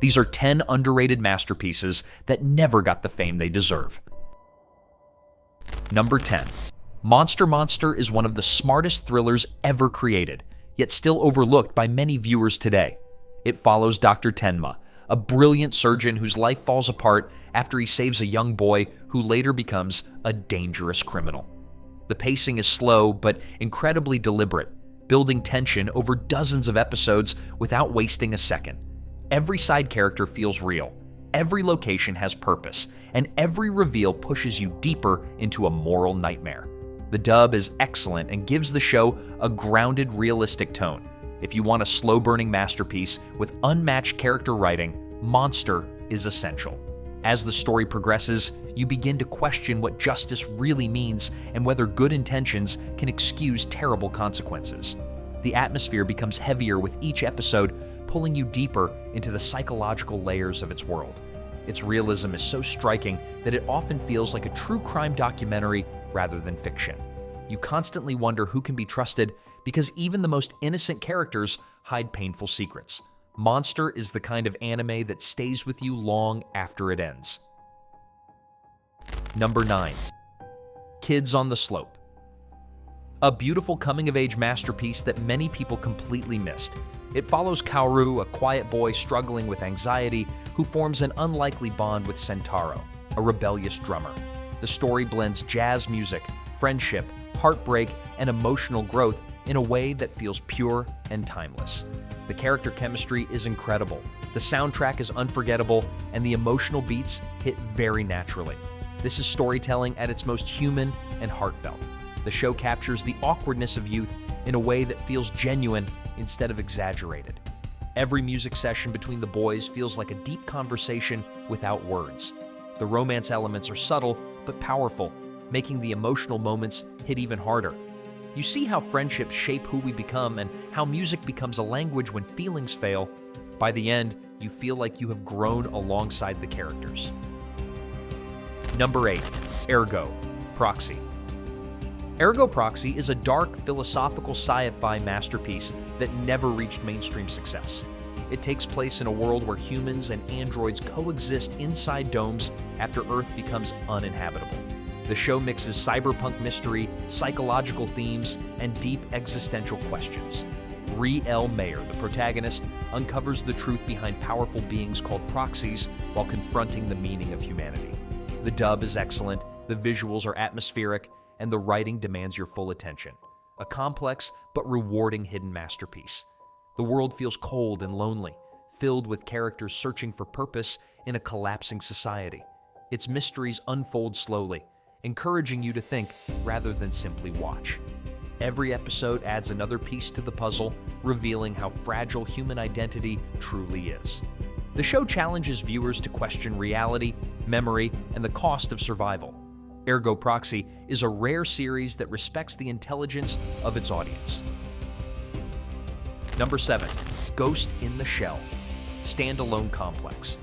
These are 10 underrated masterpieces that never got the fame they deserve. Number 10. Monster is one of the smartest thrillers ever created, yet still overlooked by many viewers today. It follows Dr. Tenma, a brilliant surgeon whose life falls apart after he saves a young boy who later becomes a dangerous criminal. The pacing is slow but incredibly deliberate, building tension over dozens of episodes without wasting a second. Every side character feels real, every location has purpose, and every reveal pushes you deeper into a moral nightmare. The dub is excellent and gives the show a grounded, realistic tone. If you want a slow-burning masterpiece with unmatched character writing, Monster is essential. As the story progresses, you begin to question what justice really means and whether good intentions can excuse terrible consequences. The atmosphere becomes heavier with each episode, pulling you deeper into the psychological layers of its world. Its realism is so striking that it often feels like a true crime documentary rather than fiction. You constantly wonder who can be trusted because even the most innocent characters hide painful secrets. Monster is the kind of anime that stays with you long after it ends. Number 9. Kids on the Slope. A beautiful coming-of-age masterpiece that many people completely missed. It follows Kaoru, a quiet boy struggling with anxiety, who forms an unlikely bond with Sentaro, a rebellious drummer. The story blends jazz music, friendship, heartbreak, and emotional growth in a way that feels pure and timeless. The character chemistry is incredible, the soundtrack is unforgettable, and the emotional beats hit very naturally. This is storytelling at its most human and heartfelt. The show captures the awkwardness of youth in a way that feels genuine instead of exaggerated. Every music session between the boys feels like a deep conversation without words. The romance elements are subtle but powerful, making the emotional moments hit even harder. You see how friendships shape who we become and how music becomes a language when feelings fail. By the end, you feel like you have grown alongside the characters. Number 8. Ergo Proxy. Ergo Proxy is a dark, philosophical sci-fi masterpiece that never reached mainstream success. It takes place in a world where humans and androids coexist inside domes after Earth becomes uninhabitable. The show mixes cyberpunk mystery, psychological themes, and deep existential questions. L. Mayer, the protagonist, uncovers the truth behind powerful beings called proxies while confronting the meaning of humanity. The dub is excellent, the visuals are atmospheric, and the writing demands your full attention. A complex but rewarding hidden masterpiece. The world feels cold and lonely, filled with characters searching for purpose in a collapsing society. Its mysteries unfold slowly, encouraging you to think rather than simply watch. Every episode adds another piece to the puzzle, revealing how fragile human identity truly is. The show challenges viewers to question reality, memory, and the cost of survival. Ergo Proxy is a rare series that respects the intelligence of its audience. Number 7. Ghost in the Shell. Standalone Complex.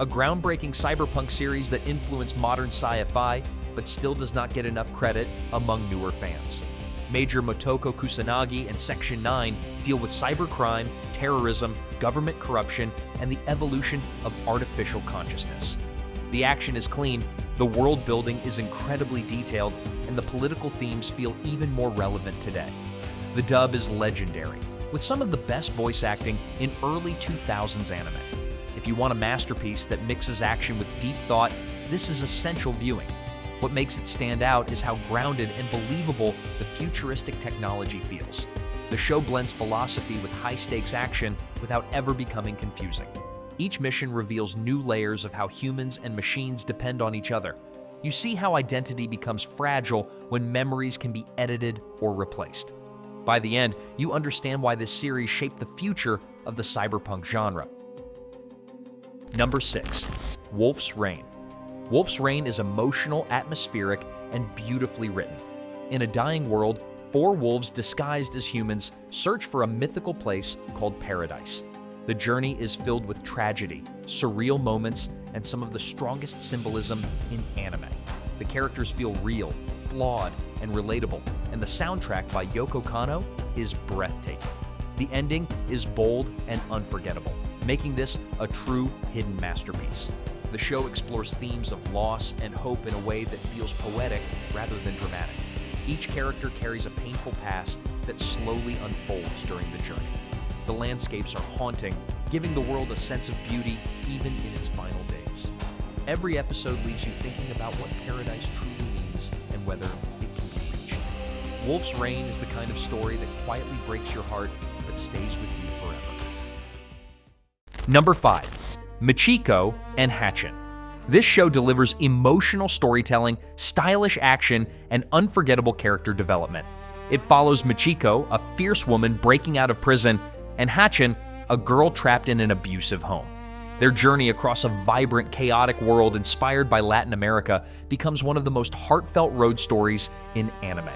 A groundbreaking cyberpunk series that influenced modern sci-fi, but still does not get enough credit among newer fans. Major Motoko Kusanagi and Section 9 deal with cybercrime, terrorism, government corruption, and the evolution of artificial consciousness. The action is clean, the world building is incredibly detailed, and the political themes feel even more relevant today. The dub is legendary, with some of the best voice acting in early 2000s anime. If you want a masterpiece that mixes action with deep thought, this is essential viewing. What makes it stand out is how grounded and believable the futuristic technology feels. The show blends philosophy with high-stakes action without ever becoming confusing. Each mission reveals new layers of how humans and machines depend on each other. You see how identity becomes fragile when memories can be edited or replaced. By the end, you understand why this series shaped the future of the cyberpunk genre. Number 6. Wolf's Rain. Wolf's Rain is emotional, atmospheric, and beautifully written. In a dying world, 4 wolves disguised as humans search for a mythical place called Paradise. The journey is filled with tragedy, surreal moments, and some of the strongest symbolism in anime. The characters feel real, flawed, and relatable, and the soundtrack by Yoko Kanno is breathtaking. The ending is bold and unforgettable, making this a true hidden masterpiece. The show explores themes of loss and hope in a way that feels poetic rather than dramatic. Each character carries a painful past that slowly unfolds during the journey. The landscapes are haunting, giving the world a sense of beauty even in its final days. Every episode leaves you thinking about what paradise truly means and whether it can be reached. Wolf's Rain is the kind of story that quietly breaks your heart but stays with you forever. Number 5. Michiko and Hatchin. This show delivers emotional storytelling, stylish action, and unforgettable character development. It follows Michiko, a fierce woman breaking out of prison, and Hatchin, a girl trapped in an abusive home. Their journey across a vibrant, chaotic world inspired by Latin America becomes one of the most heartfelt road stories in anime.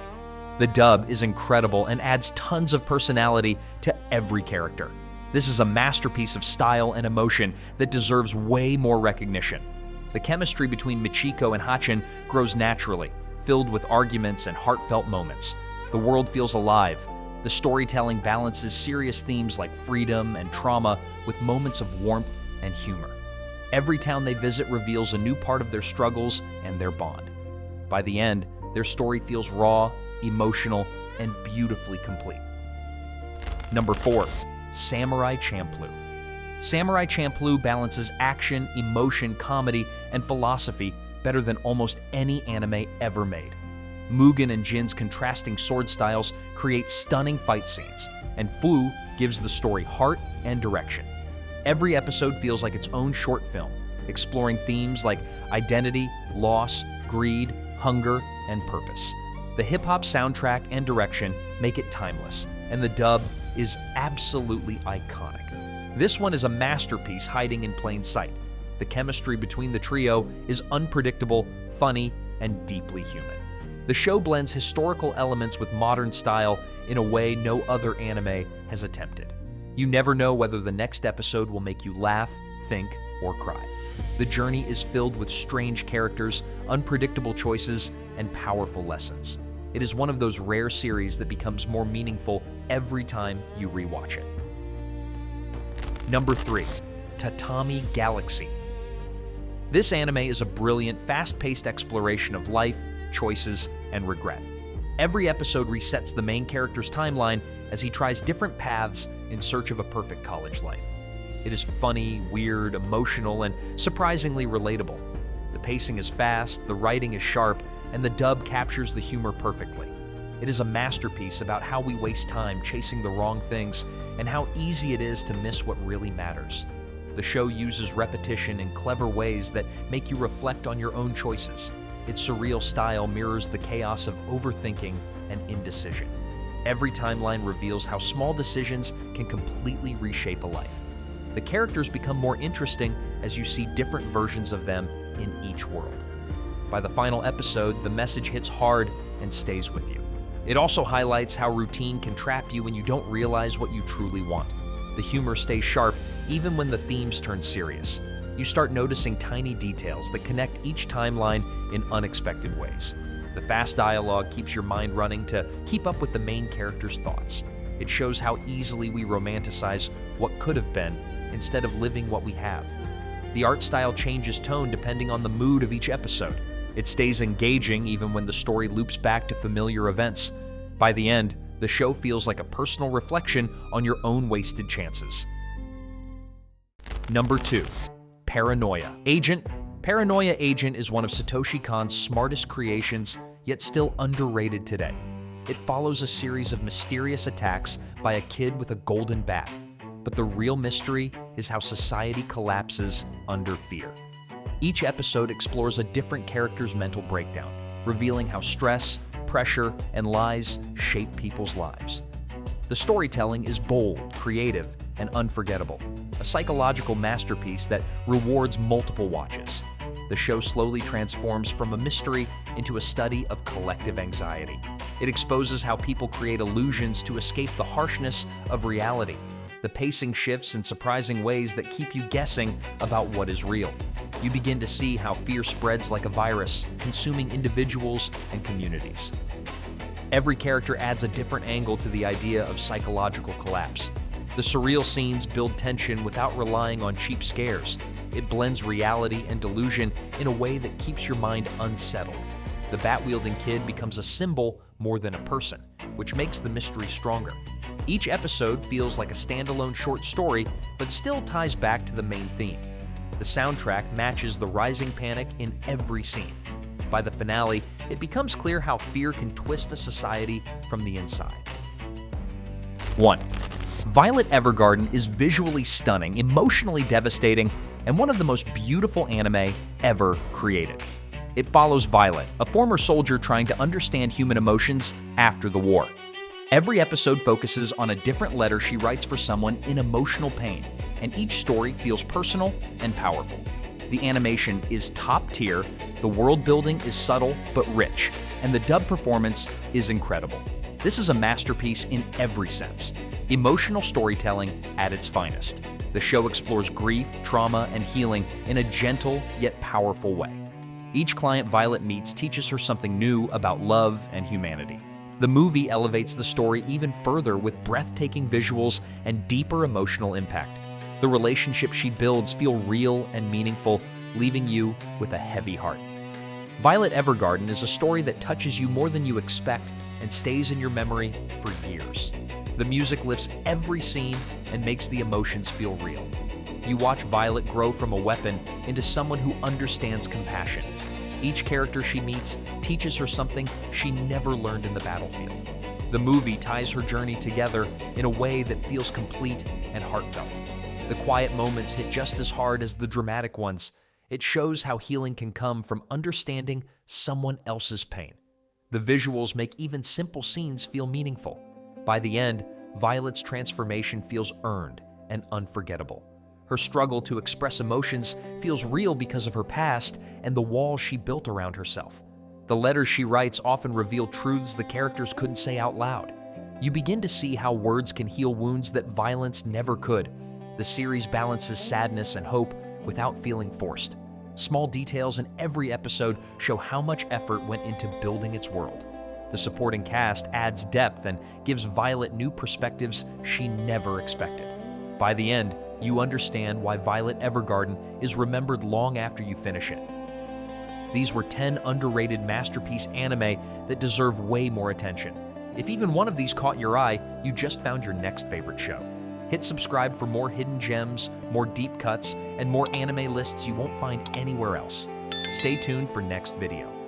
The dub is incredible and adds tons of personality to every character. This is a masterpiece of style and emotion that deserves way more recognition. The chemistry between Michiko and Hatchin grows naturally, filled with arguments and heartfelt moments. The world feels alive. The storytelling balances serious themes like freedom and trauma with moments of warmth and humor. Every town they visit reveals a new part of their struggles and their bond. By the end, their story feels raw, emotional, and beautifully complete. Number 4. Samurai Champloo. Samurai Champloo balances action, emotion, comedy, and philosophy better than almost any anime ever made. Mugen and Jin's contrasting sword styles create stunning fight scenes, and Fu gives the story heart and direction. Every episode feels like its own short film, exploring themes like identity, loss, greed, hunger, and purpose. The hip-hop soundtrack and direction make it timeless, and the dub is absolutely iconic. This one is a masterpiece hiding in plain sight. The chemistry between the trio is unpredictable, funny, and deeply human. The show blends historical elements with modern style in a way no other anime has attempted. You never know whether the next episode will make you laugh, think, or cry. The journey is filled with strange characters, unpredictable choices, and powerful lessons. It is one of those rare series that becomes more meaningful every time you rewatch it. Number 3. Tatami Galaxy. This anime is a brilliant, fast-paced exploration of life, choices, and regret. Every episode resets the main character's timeline as he tries different paths in search of a perfect college life. It is funny, weird, emotional, and surprisingly relatable. The pacing is fast, the writing is sharp, and the dub captures the humor perfectly. It is a masterpiece about how we waste time chasing the wrong things and how easy it is to miss what really matters. The show uses repetition in clever ways that make you reflect on your own choices. Its surreal style mirrors the chaos of overthinking and indecision. Every timeline reveals how small decisions can completely reshape a life. The characters become more interesting as you see different versions of them in each world. By the final episode, the message hits hard and stays with you. It also highlights how routine can trap you when you don't realize what you truly want. The humor stays sharp even when the themes turn serious. You start noticing tiny details that connect each timeline in unexpected ways. The fast dialogue keeps your mind running to keep up with the main character's thoughts. It shows how easily we romanticize what could have been instead of living what we have. The art style changes tone depending on the mood of each episode. It stays engaging even when the story loops back to familiar events. By the end, the show feels like a personal reflection on your own wasted chances. Number 2. Paranoia Agent. Paranoia Agent is one of Satoshi Kon's smartest creations, yet still underrated today. It follows a series of mysterious attacks by a kid with a golden bat. But the real mystery is how society collapses under fear. Each episode explores a different character's mental breakdown, revealing how stress, pressure, and lies shape people's lives. The storytelling is bold, creative, and unforgettable, a psychological masterpiece that rewards multiple watches. The show slowly transforms from a mystery into a study of collective anxiety. It exposes how people create illusions to escape the harshness of reality. The pacing shifts in surprising ways that keep you guessing about what is real. You begin to see how fear spreads like a virus, consuming individuals and communities. Every character adds a different angle to the idea of psychological collapse. The surreal scenes build tension without relying on cheap scares. It blends reality and delusion in a way that keeps your mind unsettled. The bat-wielding kid becomes a symbol more than a person, which makes the mystery stronger. Each episode feels like a standalone short story, but still ties back to the main theme. The soundtrack matches the rising panic in every scene. By the finale, it becomes clear how fear can twist a society from the inside. 1. Violet Evergarden is visually stunning, emotionally devastating, and one of the most beautiful anime ever created. It follows Violet, a former soldier trying to understand human emotions after the war. Every episode focuses on a different letter she writes for someone in emotional pain, and each story feels personal and powerful. The animation is top tier, the world building is subtle but rich, and the dub performance is incredible. This is a masterpiece in every sense. Emotional storytelling at its finest. The show explores grief, trauma, and healing in a gentle yet powerful way. Each client Violet meets teaches her something new about love and humanity. The movie elevates the story even further with breathtaking visuals and deeper emotional impact. The relationships she builds feel real and meaningful, leaving you with a heavy heart. Violet Evergarden is a story that touches you more than you expect and stays in your memory for years. The music lifts every scene and makes the emotions feel real. You watch Violet grow from a weapon into someone who understands compassion. Each character she meets teaches her something she never learned in the battlefield. The movie ties her journey together in a way that feels complete and heartfelt. The quiet moments hit just as hard as the dramatic ones. It shows how healing can come from understanding someone else's pain. The visuals make even simple scenes feel meaningful. By the end, Violet's transformation feels earned and unforgettable. Her struggle to express emotions feels real because of her past and the walls she built around herself. The letters she writes often reveal truths the characters couldn't say out loud. You begin to see how words can heal wounds that violence never could. The series balances sadness and hope without feeling forced. Small details in every episode show how much effort went into building its world. The supporting cast adds depth and gives Violet new perspectives she never expected. By the end, you understand why Violet Evergarden is remembered long after you finish it. These were 10 underrated masterpiece anime that deserve way more attention. If even one of these caught your eye, you just found your next favorite show. Hit subscribe for more hidden gems, more deep cuts, and more anime lists you won't find anywhere else. Stay tuned for next video.